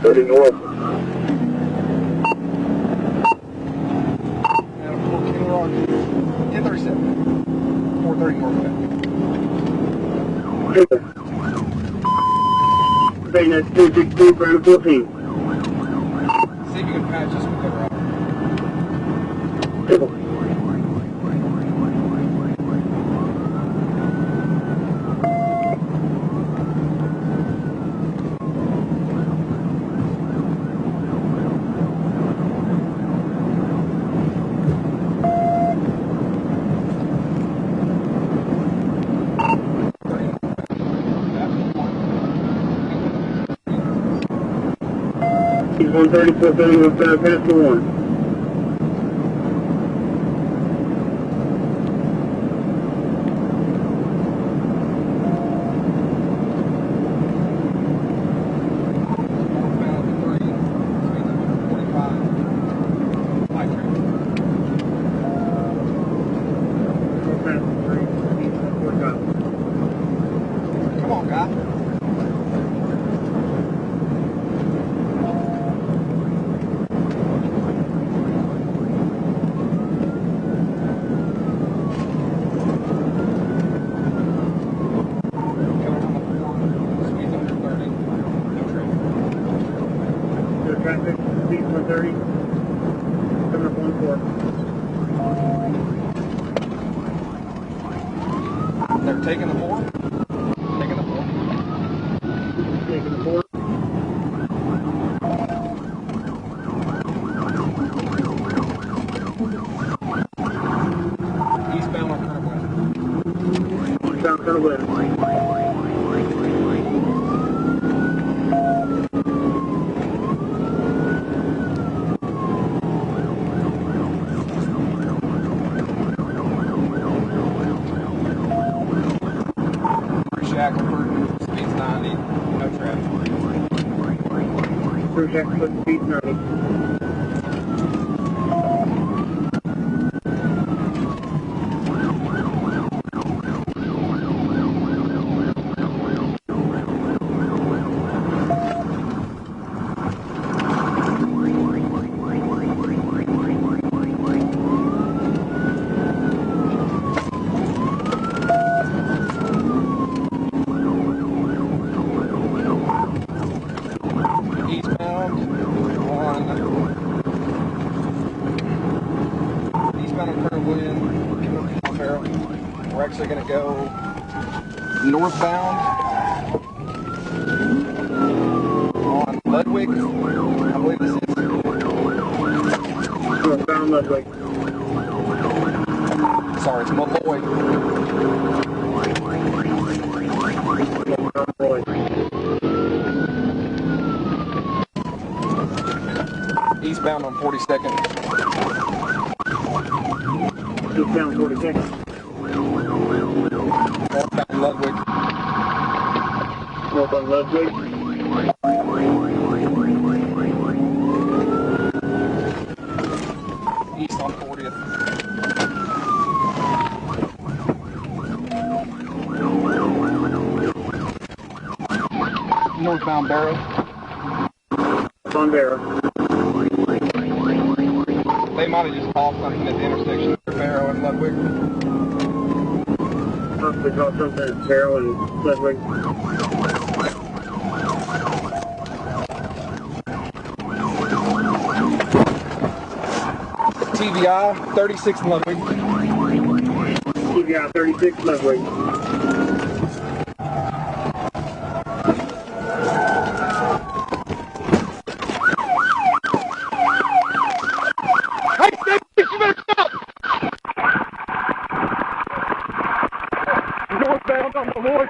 30 north. And 1037. 430 northbound. Saying that's 262 for 14. See if you can patch us with the route. He's 134, 30 past the 1. Come on, guy. Traffic, speed 130, coming up 14. They're taking the 4? Taking the 4. Taking the 4. Eastbound or current west? Eastbound, kind of west. Shackleford, speed's 90, no traffic. Through Shackleford, speed 90. We're actually going to go northbound on Ludwig. I believe this is. Northbound Ludwig. Sorry, it's Malloy. Eastbound on 42nd. Eastbound 42nd. Northbound Ludwig. Northbound Ludwig. East on 40th. Northbound Barrow. On Barrow. They might have just called something at the intersection of Barrow and Ludwig. Possibly call something at Barrow and Ludwig. TVI 36 Ludwig. TVI 36 Ludwig. Hey, Steve, you better stop! Northbound on the Lloyd,